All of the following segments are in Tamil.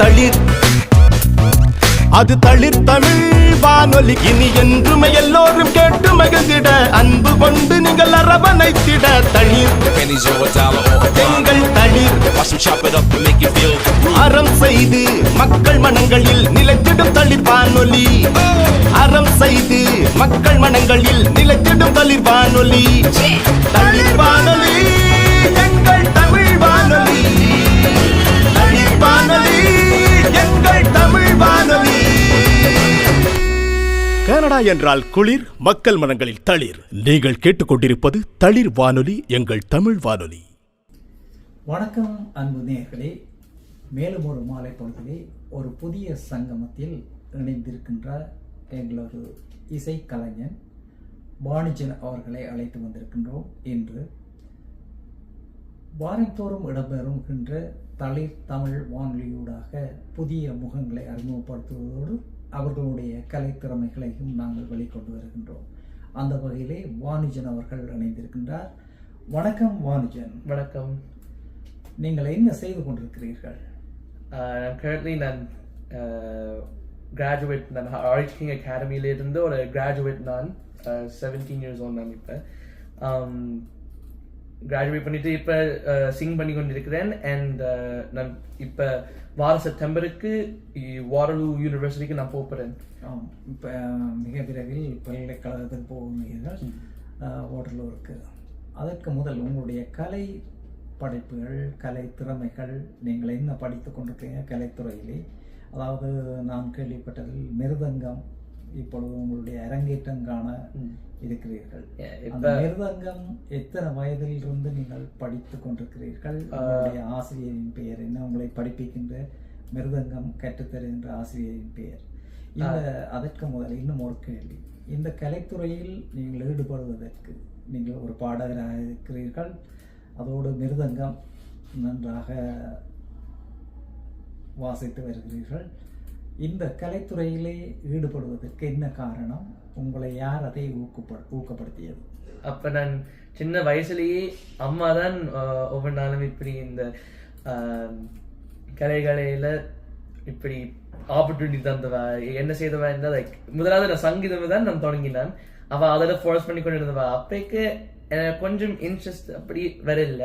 தளிர் அது தளிர் தமிழ் வானொலி. இனி என்றுமே எல்லோரும் கேட்டு மகிழ்ந்திட அன்பு கொண்டு நீங்கள் அரவணைத்திட தளிர் எங்கள் தளிர். அறம் செய்து மக்கள் மனங்களில் நிலைத்திடும் தளிர் வானொலி. அறம் செய்து மக்கள் மனங்களில் நிலைத்திடும் தளிர் வானொலி. தளிர் வானொலி எங்கள் தமிழ் வானொலி. தளிர் வானொலி எங்கள் தமிழ் வானொலி. கனடா என்றால் குளிர், மக்கள் மனங்களில் தளிர். நீங்கள் கேட்டுக்கொண்டிருப்பது தளிர் வானொலி, எங்கள் தமிழ் வானொலி. வணக்கம் அன்பு நேயர்களே. மேலும் ஒரு மாலை பொழுதிலே ஒரு புதிய சங்கமத்தில் இணைந்திருக்கின்ற எங்களொரு இசைக்கலைஞன் வாணிஜன் அவர்களை அழைத்து வந்திருக்கின்றோம். இன்று வாரந்தோறும் இடம்பெறுகின்ற தளிர் தமிழ் வானொலியூடாக புதிய முகங்களை அறிமுகப்படுத்துவதோடு அவர்களுடைய கலைத்திறமைகளையும் நாங்கள் வெளிக்கொண்டு வருகின்றோம். அந்த வகையிலே வாணிஜன் அவர்கள் இணைந்திருக்கின்றார். வணக்கம் வாணிஜன். வணக்கம். நீங்கள் என்ன செய்து கொண்டிருக்கிறீர்கள்? currently நான் கிராஜுவேட். நான் ஆர்ட் கிங் அகாடமியில இருந்து ஒரு கிராஜுவேட். நான் 17 years old. நான் இப்போ கிராஜுவேட் பண்ணிட்டு இப்போ சிங் பண்ணி கொண்டிருக்கிறேன். அண்ட் நான் இப்போ வார செப்டம்பருக்கு வாரலூ யூனிவர்சிட்டிக்கு நான் போகிறேன். இப்போ மிக விரைவில் பல்கலைக்கழகத்துக்கு போகிறீர்கள் வாட்டர்லூருக்கு. அதற்கு முதல் உங்களுடைய கலை படைப்புகள், கலை திறமைகள், நீங்கள் என்ன படித்து கொண்டிருக்கீங்க கலைத்துறையிலே? அதாவது நான் கேள்விப்பட்டதில் மிருதங்கம் இப்பொழுது உங்களுடைய அரங்கேற்றம் காண இருக்கிறீர்கள். அந்த மிருதங்கம் எத்தனை வயதில் இருந்து நீங்கள் படித்து கொண்டிருக்கிறீர்கள்? உங்களுடைய ஆசிரியரின் பெயர் என்ன? உங்களை படிப்பிக்கின்ற மிருதங்கம் கற்றுத்தருகின்ற ஆசிரியரின் பெயர் இந்த அதற்கு முதல் இன்னும் ஒரு கேள்வி. இந்த கலைத்துறையில் நீங்கள் ஈடுபடுவதற்கு நீங்கள் ஒரு பாடகராக இருக்கிறீர்கள், அதோடு மிருதங்கம் நன்றாக வாசித்து வருகிறீர்கள். இந்த கலைத்துறையிலே ஈடுபடுவதற்கு என்ன காரணம்? உங்களை யார் அதை ஊக்கப்படுத்தியது? அப்போ நான் சின்ன வயசுலேயே அம்மா தான் ஒவ்வொரு நாளும் இப்படி இந்த கலைகளில் இப்படி ஆப்பர்ச்சுனிட்டி தந்தவா. என்ன செய்தவா இருந்தால் லைக் முதலாவது நான் சங்கீதம் தான் நான் தொடங்கினான். அவள் அதில் ஃபோர்ஸ் பண்ணி கொண்டு இருந்தவா. அப்போக்கு எனக்கு கொஞ்சம் இன்ட்ரெஸ்ட் அப்படி வரல.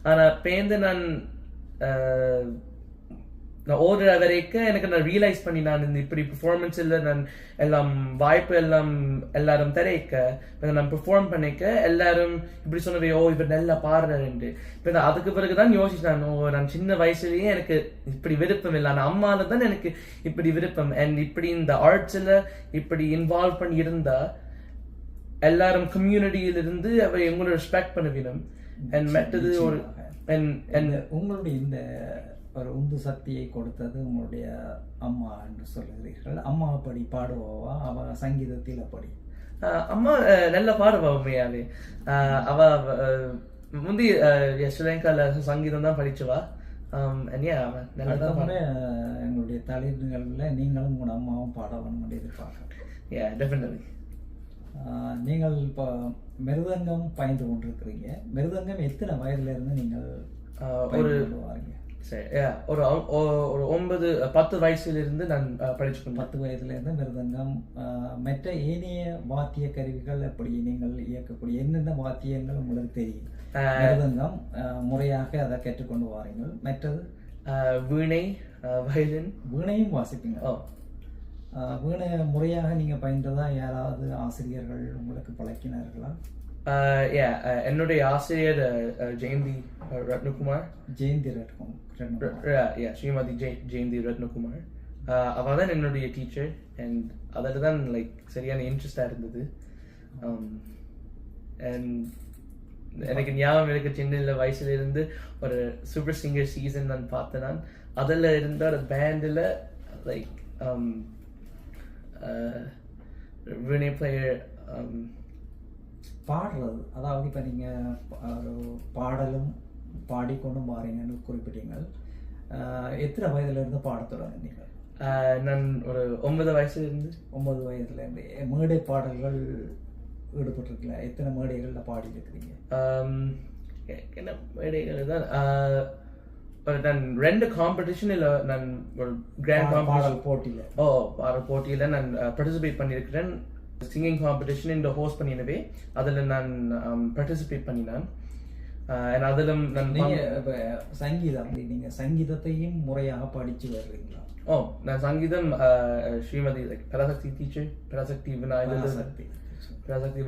ஆனால் பேருந்து நான் ஓடுற வரைக்கும் எனக்கு நான் ரியலைஸ் பண்ணி நான் இந்த இப்படி பெர்ஃபார்மன்ஸில் நான் எல்லாம் வாய்ப்பு எல்லாரும் தரைக்க நான் பெர்ஃபார்ம் பண்ணிக்க எல்லாரும் இப்படி சொன்னவே ஓ இவர் நல்லா பாடுறேன்ட்டு. இப்போ அதுக்கு பிறகுதான் யோசிச்சான், நான் சின்ன வயசுலேயே எனக்கு இப்படி விருப்பம் இல்லை. ஆனால் அம்மால தான் எனக்கு இப்படி விருப்பம். அண்ட் இப்படி இந்த ஆர்ட்ஸில் இப்படி இன்வால்வ் பண்ணி இருந்தா எல்லாரும் கம்யூனிட்டியிலிருந்து அவை எங்களோட ரெஸ்பெக்ட் பண்ண வேணும். அண்ட் மற்றது ஒரு உங்களுடைய இந்த ஒரு உந்து சக்தியை கொடுத்தது உங்களுடைய அம்மா என்று சொல்லுகிறீர்கள். அம்மா அப்படி பாடுவாவா? அவ சங்கீதத்தில் அப்படி? அம்மா நல்ல பாடுவா. உண்மையாவே அவ முந்தி ஸ்ரீலங்கால சங்கீதம் தான் படிச்சுவா. எங்களுடைய தலைவர்களில் நீங்களும் உங்களோட அம்மாவும் பாட வேணும் எதிர்பார்க்கிறேன். நீங்கள் இப்போ மிருதங்கம் பயின்று கொண்டிருக்கிறீங்க. மிருதங்கம் எத்தனை வயதுல இருந்து நீங்கள் ஒரு 9-10 வயசுல நான் படிச்சுக்கணும். 10 வயதுல இருந்து மிருதங்கம். மற்ற ஏனைய வாத்திய கருவிகள் எப்படி நீங்கள் இயக்கக்கூடிய என்னென்ன வாத்தியங்கள் உங்களுக்கு தெரியும்? மிருதங்கம் முறையாக அதை கற்றுக்கொண்டு வாரீங்கள். மற்றது வீணை, வயலின். வீணையும் வாசிப்பீங்க? வீணை முறையாக நீங்க பயின்றதா? யாராவது ஆசிரியர்கள் உங்களுக்கு பழக்கினார்களா? என்னுடைய ஆசிரியர் ஜெயந்தி ரத்னகுமார். ஸ்ரீமதி ஜெயந்தி ரத்னகுமார். அவள் தான் என்னுடைய டீச்சர். அண்ட் அதில் தான் லைக் சரியான இன்ட்ரெஸ்டாக இருந்தது. அண்ட் எனக்கு ஞாபகம் இருக்கு, சின்ன வயசுல இருந்து ஒரு சூப்பர் சிங்கர் சீசன் நான் பார்த்தேன். நான் அதில் இருந்த ஒரு பேண்டில் லைக் வீணை பிளேயர் பாடுறது. அதாவது இப்போ நீங்கள் ஒரு பாடலும் பாடிக்கொண்டும் பாருங்கன்னு குறிப்பிட்டீங்க. எத்தனை வயதுலேருந்து பாட தொடங்குனீங்க? நான் ஒரு 9 வயசுலேருந்து. 9 வயதுலேருந்து மேடை பாடல்கள் ஈடுபட்டிருக்கல? எத்தனை மேடைகளில் பாடி இருக்கிறீங்க? என்ன மேடைகள் தான் நான் 2 காம்படிஷனில் நான் ஒரு கிராண்ட் காம்படிஷன் பாடல் போட்டியில பாடல் போட்டியில் நான் பார்ட்டிசிபேட் பண்ணியிருக்கிறேன். சிங்கிங் காம்படிஷன் இந்த ஹோஸ்ட் பண்ணினவே அதில் நான் பார்ட்டிசிபேட் பண்ணினேன். அதில் நான் இப்ப சங்கீதம், நீங்க சங்கீதத்தையும் முறையாக படிச்சு வர்றீங்களா? நான் சங்கீதம் ஸ்ரீமதி பராசக்தி டீச்சர் பராசக்தி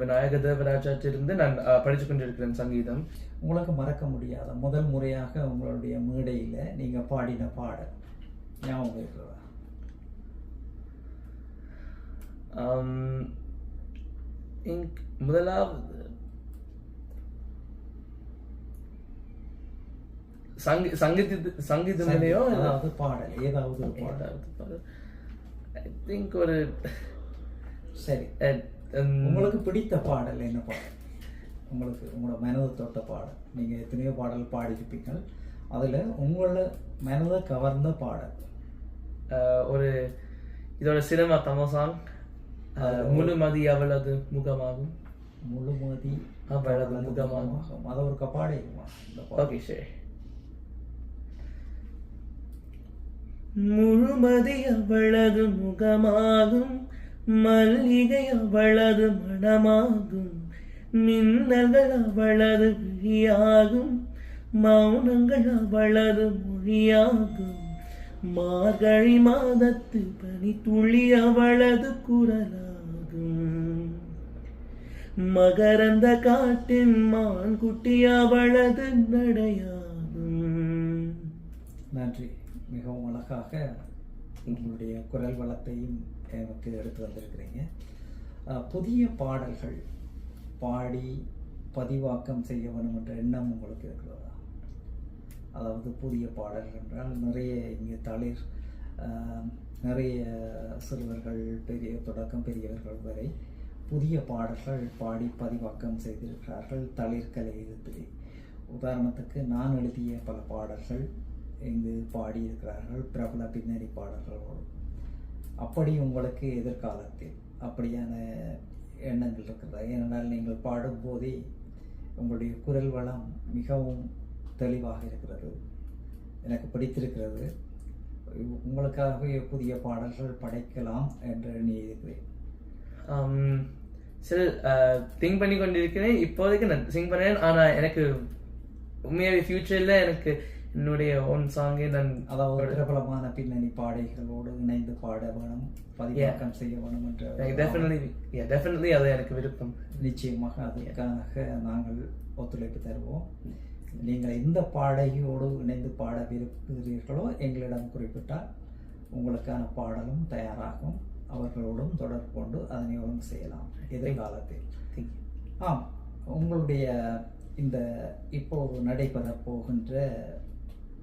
விநாயக தேவராஜிலிருந்து நான் படிச்சு கொண்டிருக்கிறேன் சங்கீதம். உங்களுக்கு மறக்க முடியாத முதல் முறையாக உங்களுடைய மேடையில நீங்க பாடின பாடல் ஞாபகம் இருக்கிறதா? முதலாவது சங்கீதத்திலேயோ பாடல் ஏதாவது பாடல் ஐ திங்க் ஒரு சரி. உங்களுக்கு பிடித்த பாடல் என்ன பாடல்? உங்களுக்கு உங்களோட மனதை தொட்ட பாடல். நீங்க எத்தனையோ பாடல் பாடியிருப்பீங்க, அதுல உங்களோட மனதை கவர்ந்த பாடல் ஒரு இதோட சினிமா தமிழ் சாங் முழுமதி அவளது முகமாகும். முழுமதி அவளது முகமாகும். அதை ஒரு கப்பாடிக்குமா? ஓகே சரி. முழுமதி அவளது முகமாகும், மல்லிகை அவளது மணமாகும், மின்னல்கள் அவளது விழியாகும், மௌனங்கள் அவளது மொழியாகும், மார்கழி மாதத்து பனி துளி அவளது குரலாகும், மகரந்த காட்டின் மான் குட்டி அவளது நடையாகும். நன்றி. மிகவும் அழகாக உங்களுடைய குரல் வளத்தையும் எனக்கு எடுத்து வந்திருக்கிறீங்க. புதிய பாடல்கள் பாடி பதிவாக்கம் செய்ய வேணும் என்ற எண்ணம் உங்களுக்கு இருக்கிறதா? அதாவது புதிய பாடல்கள் என்றால் நிறைய இங்கே தளிர் நிறைய சிறுவர்கள் பெரிய தொடக்கம் பெரியவர்கள் வரை புதிய பாடல்கள் பாடி பதிவாக்கம் செய்திருக்கிறார்கள் தளிர் கலையகத்திலே. உதாரணத்துக்கு நான் எழுதிய பல பாடல்கள் இங்கு பாடியிருக்கிறார்கள் பிரபல பின்னணி பாடல்களோடு. அப்படி உங்களுக்கு எதிர்காலத்தில் அப்படியான எண்ணங்கள் இருக்கிறதா? ஏனென்றால் நீங்கள் பாடும்போதே உங்களுடைய குரல் வளம் மிகவும் தெளிவாக இருக்கிறது, எனக்கு பிடித்திருக்கிறது. உங்களுக்காகவே புதிய பாடல்கள் படைக்கலாம் என்று எண்ணியிருக்கிறேன். சரி, திங்க் பண்ணி கொண்டிருக்கிறேன். இப்போதைக்கு நான் சிங் பண்ணேன். ஆனால் எனக்கு உண்மையாகவே ஃபியூச்சரில் எனக்கு என்னுடைய ஓன் சாங்கே நான் அதாவது பிரபலமான பின்னணி பாடல்களோடு இணைந்து பாட வேணும், பதிவாக்கம் செய்ய வேணும் என்ற டெஃபினெட்லி அது எனக்கு விருப்பம். நிச்சயமாக அதற்காக நாங்கள் ஒத்துழைப்பு தருவோம். நீங்கள் எந்த பாடகியோடு இணைந்து பாட விரும்புகிறீர்களோ எங்களிடம் குறிப்பிட்டால் உங்களுக்கான பாடலும் தயாராகும். அவர்களோடும் தொடர்பு கொண்டு அதனை ஒழுங்கு செய்யலாம் எதிர்காலத்தில். உங்களுடைய இந்த இப்போது நடைபெற போகின்ற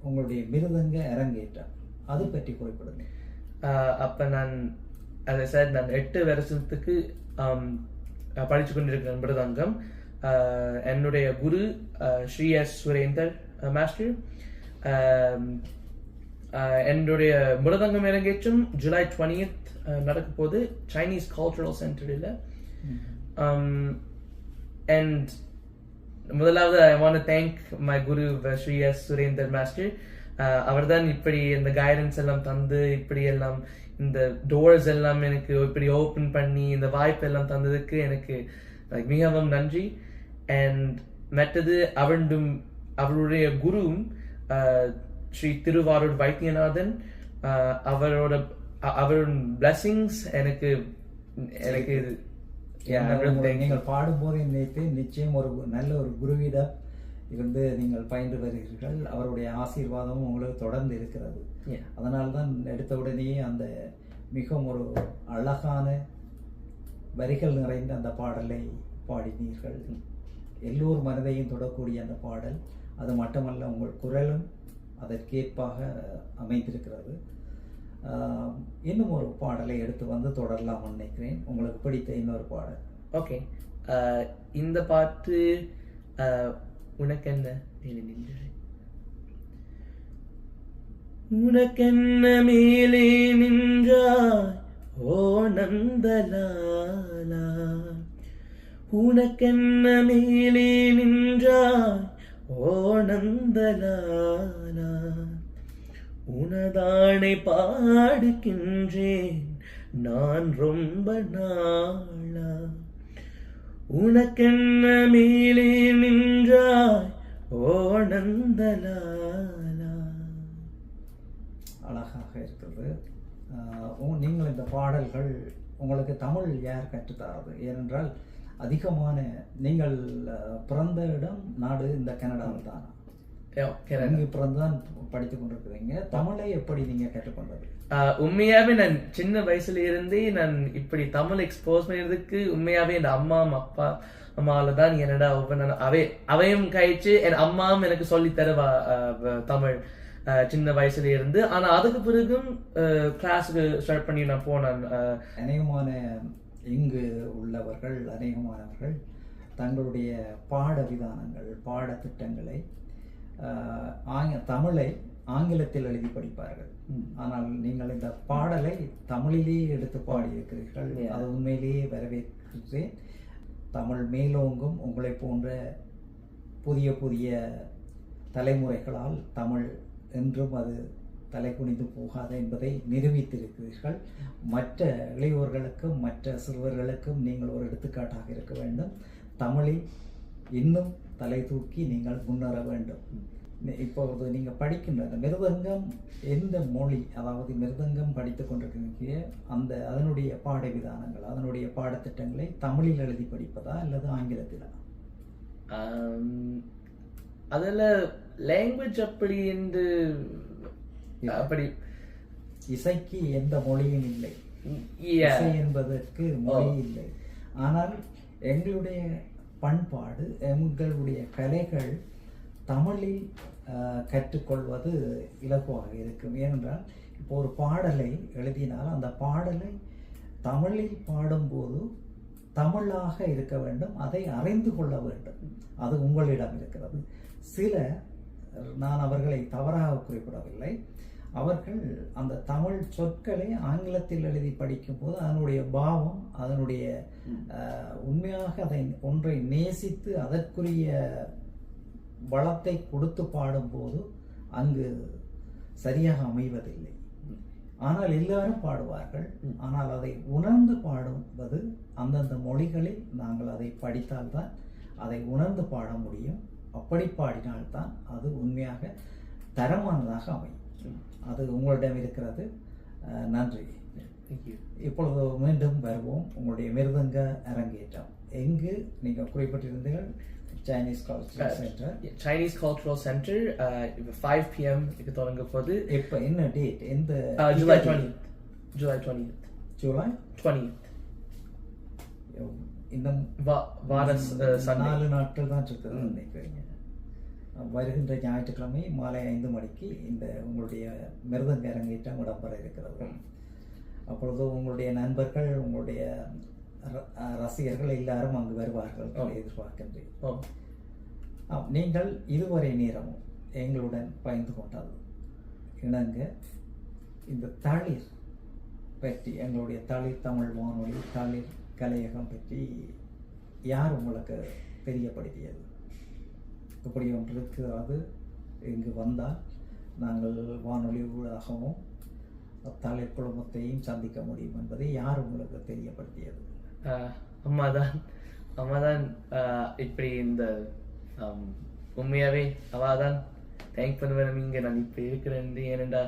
உங்களுடைய மிருதங்க அரங்கேற்றம் அது பற்றி குறிப்பிடுங்க. அப்போ நான் அதை சார் நான் 8 வருஷத்துக்கு படித்து கொண்டிருக்கிறேன் மிருதங்கம். என்னுடைய குரு ஸ்ரீ எஸ் சுரேந்தர் மாஸ்டர். என்னுடைய மிருதங்கம் அரங்கேற்றம் ஜூலை 20th நடக்க போது சைனீஸ் கல்ச்சுரல் சென்டரில். அண்ட் முதலாவது I want to thank my guru Shri S Surender master. அவர் தான் இப்படி இந்த கைடன்ஸ் எல்லாம் தந்து இப்படி எல்லாம் இந்த டோர்ஸ் எல்லாம் எனக்கு இப்படி ஓப்பன் பண்ணி இந்த வாய்ப்பு எல்லாம் தந்ததுக்கு எனக்கு மிகவும் நன்றி. அண்ட் மற்றது அவருடைய குருவும் ஸ்ரீ திருவாரூர் வைத்தியநாதன், அவரோட பிளஸிங்ஸ் எனக்கு நீங்கள் பாடும்போது நினைத்து நிச்சயம் ஒரு நல்ல ஒரு குருவிடம் இருந்து நீங்கள் பயின்று வருகிறீர்கள். அவருடைய ஆசீர்வாதமும் உங்களுக்கு தொடர்ந்து இருக்கிறது. அதனால்தான் எடுத்த உடனே அந்த மிகவும் ஒரு அழகான வரிகள் நிறைந்த அந்த பாடலை பாடினீர்கள். எல்லோர் மனதையும் தொடக்கூடிய அந்த பாடல். அது மட்டுமல்ல, உங்கள் குரலும் அதற்கேற்பாக அமைந்திருக்கிறது. இன்னும் ஒரு பாடலை எடுத்து வந்து தொடரலாம் நினைக்கிறேன். உங்களுக்கு பிடித்த இன்னொரு பாடல். ஓகே, இந்த பாட்டு உனக்கென்ன மேலே நின்றாய், உனக்கென்ன மேலே நின்றாய் ஓ நந்தலாலா, உனக்கென்ன மேலே நின்றாய் ஓ நந்தலாலா, உனதானை பாடுகின்றேன் நான் ரொம்ப நாளா, உனக்கென்ன மேலே நின்றாய் ஓணந்தலாலா. அழகாக இருக்கிறது. நீங்கள் இந்த பாடல்கள் உங்களுக்கு தமிழ் யார் கற்றுத்தராது? ஏனென்றால் அதிகமான நீங்கள் பிறந்த இடம் நாடு இந்த கனடாவில் தான். இங்கு பிறந்துதான் படித்துக் கொண்டிருக்கிறீங்க. தமிழை எப்படி நீங்க கற்றுக்கொண்டது? உண்மையாவே நான் சின்ன வயசுல இருந்தே நான் இப்படி தமிழ் எக்ஸ்போஸ் பண்ணதுக்கு உண்மையாவே என் அம்மா அப்பா அம்மாவில தான் என்னடா அவையும் கழிச்சு என் அம்மாவும் எனக்கு சொல்லி தருவா தமிழ் சின்ன வயசுல இருந்து. ஆனா அதுக்கு பிறகும் கிளாஸுக்கு ஸ்டார்ட் பண்ணி நான் போனேன். அநேகமான இங்கு உள்ளவர்கள் அநேகமானவர்கள் தங்களுடைய பாட விதானங்கள் பாடத்திட்டங்களை தமிழை ஆங்கிலத்தில் எழுதி படிப்பார்கள். ஆனால் நீங்கள் இந்த பாடலை தமிழிலேயே எடுத்து பாடியிருக்கிறீர்கள். அது உண்மையிலேயே வரவேற்கிறேன். தமிழ் மேலோங்கும். உங்களை போன்ற புதிய புதிய தலைமுறைகளால் தமிழ் என்றும் அது தலை குனிந்து போகாது என்பதை நிரூபித்திருக்கிறீர்கள். மற்ற இளையோர்களுக்கும் மற்ற சிறுவர்களுக்கும் நீங்கள் ஒரு எடுத்துக்காட்டாக இருக்க வேண்டும். தமிழில் இன்னும் தலை தூக்கி நீங்கள் முன்னேற வேண்டும். இப்பொழுது நீங்கள் படிக்கின்ற அந்த மிருதங்கம் எந்த மொழி, அதாவது மிருதங்கம் படித்துக் கொண்டிருக்கிறீங்க, அதனுடைய பாட விதானங்கள் அதனுடைய பாடத்திட்டங்களை தமிழில் எழுதி படிப்பதா அல்லது ஆங்கிலத்திலா? அதுல லாங்குவேஜ் அப்படி என்று அப்படி இசைக்கு எந்த மொழியும் இல்லை. இசை என்பதற்கு மொழி இல்லை. ஆனால் எங்களுடைய பண்பாடு எங்களுடைய கலைகள் தமிழில் கற்றுக்கொள்வது இலகுவாக இருக்கும். ஏனென்றால் இப்போ ஒரு பாடலை எழுதினால் அந்த பாடலை தமிழில் பாடும்போது தமிழாக இருக்க வேண்டும், அதை அறிந்து கொள்ள வேண்டும். அது உங்களிடம் இருக்கிறது. நான் அவர்களை தவறாக குறிப்பிடவில்லை. அவர்கள் அந்த தமிழ் சொற்களை ஆங்கிலத்தில் எழுதி படிக்கும் போது அதனுடைய பாவம், அதனுடைய உண்மையாக அதை ஒன்றை நேசித்து அதற்குரிய வளத்தை கொடுத்து பாடும்போது அங்கு சரியாக அமைவதில்லை. ஆனால் எல்லாரும் பாடுவார்கள். ஆனால் அதை உணர்ந்து பாடுவது அந்தந்த மொழிகளில் நாங்கள் அதை படித்தால்தான் அதை உணர்ந்து பாட முடியும். அப்படி பாடினால்தான் அது உண்மையாக தரமானதாக அமையும். அது உங்களிடம் இருக்கிறது. நன்றி. இப்பொழுது மீண்டும் வருவோம். உங்களுடைய மிருதங்க அரங்கேற்றம் எங்கு நீங்கள் குறிப்பிட்டிருந்தீர்கள்? Chinese Cultural Center. Chinese Cultural Center 5 p.m. இது தொடங்க போகுது. இப்போ என்ன டேட்? எந்த? July 20th. July 20th. July 20th. இன்னும் 4 நாட்கள் தான் இருக்குது நினைக்கிறீங்க. வருகின்ற ஞாயிற்றுக்கிழமை மாலை 5 மணிக்கு இந்த உங்களுடைய மிருதங்க அரங்கேற்றம் இடம்பெற இருக்கிறது. அப்பொழுது உங்களுடைய நண்பர்கள், உங்களுடைய ரசிகர்கள் எல்லாரும் அங்கு வருவார்கள் எதிர்பார்க்கின்றேன். நீங்கள் இதுவரை நேரமும் எங்களுடன் பகிர்ந்து கொண்டது இணங்க இந்த தளிர் பற்றி, எங்களுடைய தளிர் தமிழ் வானொலி தளிர் கலையகம் பற்றி யார் உங்களுக்கு தெரியப்படுத்தியது? இப்படி ஒன்று இருக்கிறது, இங்கு வந்தால் நாங்கள் வானொலி ஊடாகவும் தளிர் குழுமத்தையும் சந்திக்க முடியும் என்பதை யார் உங்களுக்கு தெரியப்படுத்தியது? அம்மாதான் இப்படி இந்த உண்மையாவே அவாதான் தேங்க் பண்ணுவேன் இங்க நான் இப்ப இருக்கிறேன். ஏனென்றா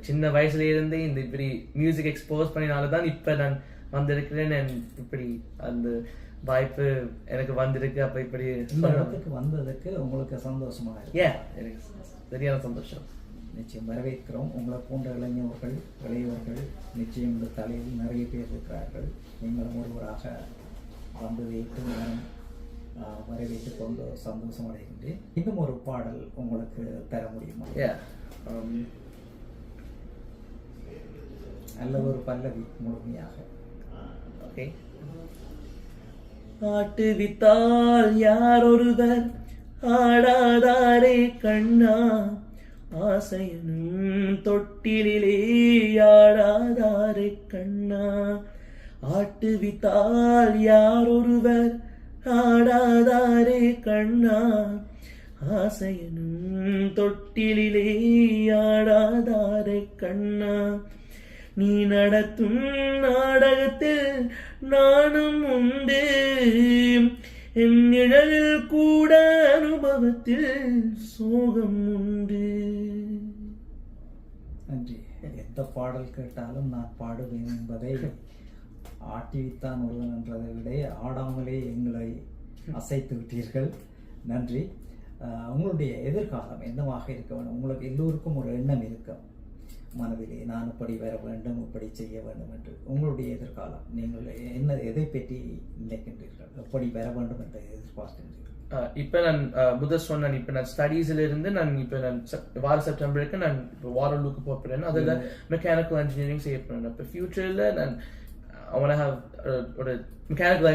சின்ன வயசுல இருந்து இந்த இப்படி மியூசிக் எக்ஸ்போஸ் பண்ணினால்தான் இப்ப நான் வந்திருக்கிறேன். இப்படி அந்த வாய்ப்பு எனக்கு வந்திருக்கு. அப்ப இப்படி இடத்துக்கு வந்ததுக்கு உங்களுக்கு சந்தோஷமா இருக்கு? எனக்கு சரியான சந்தோஷம். நிச்சயம் வரவேற்கிறோம். உங்களை போன்ற இளையவர்கள் நிச்சயம் இந்த தலையில் நிறைய பேர் இருக்கிறார்கள். நீங்களும் ஒருவராக வந்து வைத்து வரவேற்று கொண்டு சந்தோஷம் அடைகின்றேன். இன்னும் ஒரு பாடல் உங்களுக்கு தர முடியுமா? அல்லது ஒரு பல்லவி முழுமையாக? ஓகே. ஆட்டுவித்தால் யார் ஒருவர் ஆடாதாரே கண்ணா, ஆசையனும் தொட்டிலே ஆடாதாரே கண்ணா. ஆட்டுவித்தால் யார் ஒருவர் ஆடாதாரே கண்ணா, ஆசையனும் தொட்டிலே ஆடாதாரை கண்ணா, நீ நடத்தும் நாடகத்தில் நானும் உண்டு, என் நிழலில் கூட அனுபவத்தில் சோகம் உண்டு. நன்றி. எந்த பாடல் கேட்டாலும் நான் பாடுவேன் என்பதை ஆட்டிவித்தான் ஒருவன் என்றதை விட ஆடாமலே எங்களை அசைத்து விட்டீர்கள். நன்றி. உங்களுடைய எதிர்காலம் என்னவாக இருக்க வேண்டும்? உங்களுக்கு எல்லோருக்கும் ஒரு எண்ணம் இருக்கும் மனதிலே, நான் இப்படி வர வேண்டும், இப்படி செய்ய வேண்டும் என்று. உங்களுடைய எதிர்காலம் நீங்கள் எதை பற்றி நினைக்கின்றீர்கள்? எப்படி வர வேண்டும் என்று எதிர்பார்க்கின்றீர்கள்? இப்போ நான் முதல் சொன்னேன், இப்போ நான் ஸ்டடீஸ்ல இருந்து நான் வார செப்டம்பருக்கு நான் இப்போ வாரலூக்கு போகிறேன். அதில் மெக்கானிக்கல் இன்ஜினியரிங் செய்ய போகிறேன். இப்போ ஃபியூச்சரில் நான் அவனை ஒரு மெக்கானிக்கல்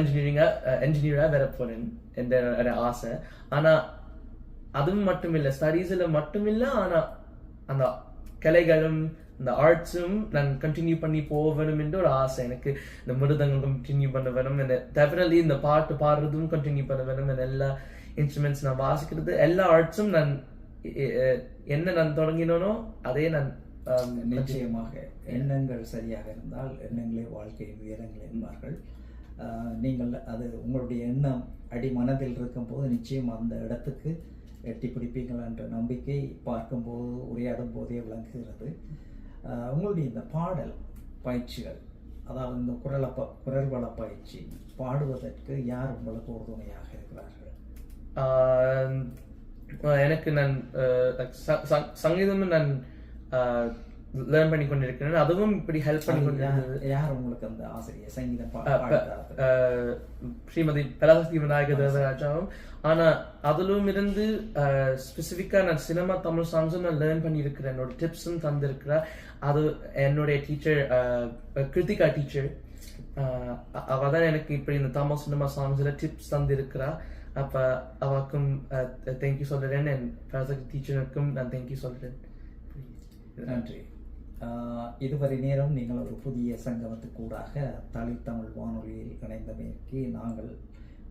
என்ஜினியராக வர போகிறேன் என்ற ஆசை. ஆனால் அதுவும் மட்டும் இல்லை, ஸ்டடீஸில் மட்டும் இல்லை, ஆனால் அந்த கலைகளும் இந்த ஆர்ட்ஸும் நான் கண்டினியூ பண்ணி போகணும் என்ற ஒரு ஆசை எனக்கு. இந்த மிருதங்கம் கண்டினியூ பண்ண வேணும், இந்த டெஃபினெட்லி இந்த பாட்டு பாடுறதும் கண்டினியூ பண்ண வேணும், இந்த எல்லா இன்ஸ்ட்ருமெண்ட்ஸ் நான் வாசிக்கிறது, எல்லா ஆர்ட்ஸும் நான் என்ன நான் தொடங்கினோனோ அதே நான். நிச்சயமாக எண்ணங்கள் சரியாக இருந்தால் எண்ணங்களே வாழ்க்கை உயரங்கள் என்பார்கள். நீங்கள் அது உங்களுடைய எண்ணம் அடி மனதில் இருக்கும்போது நிச்சயம் அந்த இடத்துக்கு எட்டி பிடிப்பீங்கள் என்ற நம்பிக்கை பார்க்கும்போது உரையாடும் போதே விளங்குகிறது. உங்களுடைய இந்த பாடல் பயிற்சிகள், அதாவது இந்த குரல் வள பயிற்சி பாடுவதற்கு யார் உங்களுக்கு உறுதுணையாக இருக்கிறார்கள்? எனக்கு நான் சங்கீதம் நான் லேர்ன் பண்ணி கொண்டிருக்கிறேன், அதுவும் இப்படி ஹெல்ப் பண்ணி கொண்டிருக்கிறது. யார் உங்களுக்கு அந்த ஆசிரியர் சங்கீதம்? ஸ்ரீமதி பராசக்தி விநாயக தேவராஜாவும். ஆனா அதிலும் இருந்து ஸ்பெசிஃபிக்கா நான் சினிமா தமிழ் சாங்ஸும் நான் லேர்ன் பண்ணி இருக்கிறேன், என்னோட டிப்ஸும் தந்திருக்கிறா. அது என்னுடைய டீச்சர் கிருத்திகா டீச்சர், அவதான் எனக்கு இப்படி இந்த தமிழ் சினிமா சாங்ஸ்ல டிப்ஸ் தந்திருக்கிறா. அப்ப அவருக்கும் தேங்க்யூ சொல்றேன், என் பராசக்தி டீச்சருக்கும் நான் தேங்க்யூ சொல்றேன். நன்றி. இதுவரை நேரம் நீங்கள் ஒரு புதிய சங்கமத்துக்கூடாக தமிழ் வானொலியில் இணைந்தமைக்கு நாங்கள்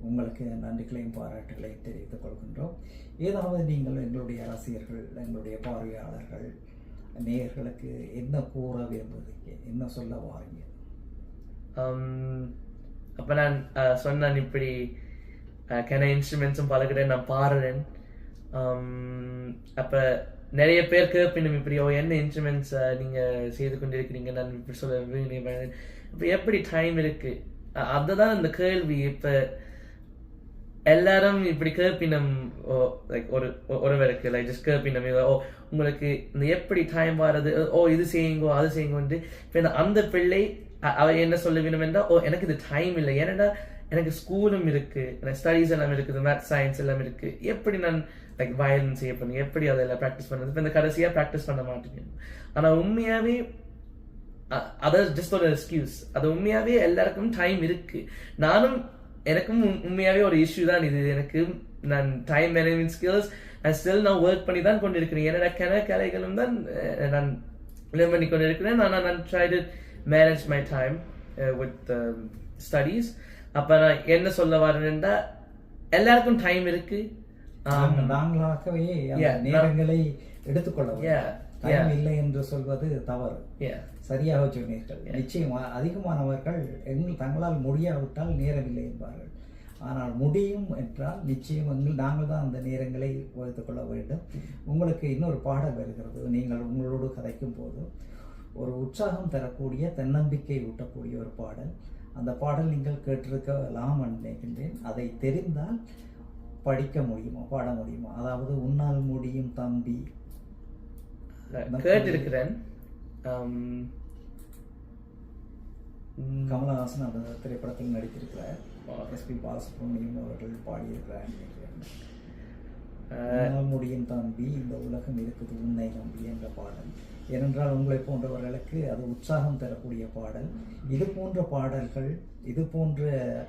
உங்களுக்கு நன்றிகளையும் பாராட்டுகளையும் தெரிவித்துக் கொள்கின்றோம். ஏதாவது நீங்கள் எங்களுடைய ரசிகர்கள், எங்களுடைய பார்வையாளர்கள், நேயர்களுக்கு என்ன கூற விரும்புவீங்க, என்ன சொல்ல வாரீங்க? அப்ப நான் சொன்னேன், இப்படி கன இன்ஸ்ட்ருமெண்ட்ஸும் பழகிறேன், நான் பாடுறேன். அப்ப நிறைய பேர் கேட்பினும் இப்படி என்ன இன்ஸ்ட்ருமெண்ட்ஸ் நீங்க செய்து கொண்டிருக்கிறீங்க, நான் இப்படி சொல்ல இப்ப எப்படி டைம் இருக்கு, அதுதான் இந்த கேள்வி. இப்ப எல்லாரும் இப்படி கேட்பினம், லைக் ஒருவருக்கு லைக் ஜஸ்ட் கேட்பினம், உங்களுக்கு இந்த எப்படி டைம் வர்றது, இது செய்யுங்கோ அது செய்யுங்கோ. இப்ப அந்த பிள்ளை அவ என்ன சொல்ல வேணும் என்றால், எனக்கு இது டைம் இல்லை, ஏன்னா எனக்கு ஸ்கூலும் இருக்கு, எனக்கு ஸ்டடீஸ் எல்லாம் இருக்குது, மேத்ஸ் சயின்ஸ் எல்லாம் இருக்கு, எப்படி நான் லைக் வயலின் செய்ய பண்ணி எப்படி அதெல்லாம் ப்ராக்டிஸ் பண்ணுறது? இப்போ இந்த கடைசியா ப்ராக்டிஸ் பண்ண மாட்டேங்க. ஆனா உண்மையாவே அது ஜஸ்ட் ஒரு எக்ஸ்கியூஸ். அது உண்மையாவே எல்லாருக்கும் டைம் இருக்கு. எனக்கும் உண்மையாவே ஒரு இஷ்யூ தான் இது. எனக்கு நான் டைம் மேனேஜ்மெண்ட் ஸ்கில்ஸ் நான் ஸ்டில் நான் ஒர்க் பண்ணி தான் கொண்டிருக்கிறேன். என்னோட கலைகளும் தான் நான் லேர்ன் பண்ணி கொண்டிருக்கிறேன். ஆனால் நான் try to manage my time with studies. அப்ப நான் என்ன சொல்ல வரேன்னா, எல்லாருக்கும் டைம் இருக்கு. நாங்களாகவே நேரங்களை எடுத்துக்கொள்ள டைம் இல்லை என்று சொல்வது தவறு. சரியாக சொன்னீர்கள். நிச்சயம் அதிகமானவர்கள் தங்களால் முடியாவிட்டால் நேரம் இல்லை என்பார்கள். ஆனால் முடியும் என்றால் நிச்சயம் நாங்கள் தான் அந்த நேரங்களை வகுத்துக் கொள்ள வேண்டும். உங்களுக்கு இன்னொரு பாடல் வருகிறது. நீங்கள் உங்களோடு கதைக்கும் போது ஒரு உற்சாகம் தரக்கூடிய, தன்னம்பிக்கை ஊட்டக்கூடிய ஒரு பாடல். அந்த பாடல் நீங்கள் கேட்டிருக்கலாம் நினைக்கின்றேன். அதை தெரிந்தால் படிக்க முடியுமா, பாட முடியுமா? அதாவது உன்னால் முடியும் தம்பி. கேட்டிருக்கிறேன். கமலஹாசன் அந்த திரைப்படத்தில் நடித்திருக்கிறார். எஸ்பி பாலசுப்ரமணியம் அவர்கள் பாடியிருக்கிறார். உன்னால் முடியும் தம்பி, இந்த உலகம் இருக்குது உன்னை நம்பி என்ற பாடல். ஏனென்றால் உங்களை போன்றவர்களுக்கு அது உற்சாகம் தரக்கூடிய பாடல். இது போன்ற பாடல்கள், இது போன்ற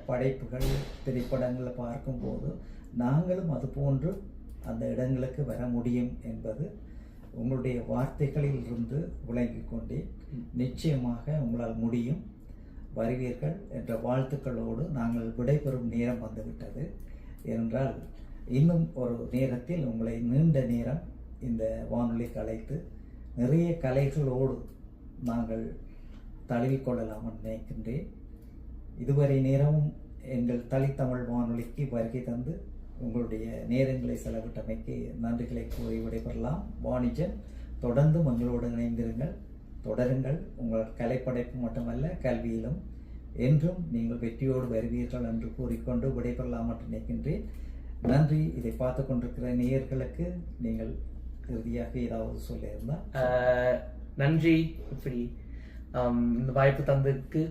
படைப்புகள் திரைப்படங்களை பார்க்கும்போது நாங்களும் அது போன்று அந்த இடங்களுக்கு வர முடியும் என்பது உங்களுடைய வார்த்தைகளில் இருந்து விளங்கிக் கொண்டே நிச்சயமாக உங்களால் முடியும், வருவீர்கள் என்ற வாழ்த்துக்களோடு நாங்கள் விடைபெறும் நேரம் வந்துவிட்டது. ஏனென்றால் இன்னும் ஒரு நேரத்தில் உங்களை நீண்ட நேரம் இந்த வானொலிக்கு அழைத்து நிறைய கலைகளோடு நாங்கள் தழுவிக்கொள்ளலாம் நினைக்கின்றேன். இதுவரை நேரமும் எங்கள் தளித்தமிழ் வானொலிக்கு வருகை தந்து உங்களுடைய நேரங்களை செலவிட்டமைக்கு நன்றிகளை கூறி விடைபெறலாம். வாணிஜன், தொடர்ந்து எங்களோடு இணைந்திருங்கள், தொடருங்கள். உங்கள் கலைப்படைப்பு மட்டுமல்ல, கல்வியிலும் என்றும் நீங்கள் வெற்றியோடு வருவீர்கள் என்று கூறிக்கொண்டு விடைபெறலாம் என்று நினைக்கின்றேன். நன்றி. இதை பார்த்து கொண்டிருக்கிற நேயர்களுக்கு நீங்கள் இறுதியாக ஏதாவது சொல்ல இருந்தால்? நன்றி. இப்படி இந்த வாய்ப்பு தந்ததுக்கு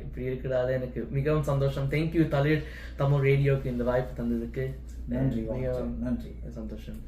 இப்படி இருக்கிறதால எனக்கு மிகவும் சந்தோஷம். தேங்க்யூ தமிழ் ரேடியோக்கு இந்த வாய்ப்பு தந்ததுக்கு நன்றி. நன்றி. சந்தோஷம்.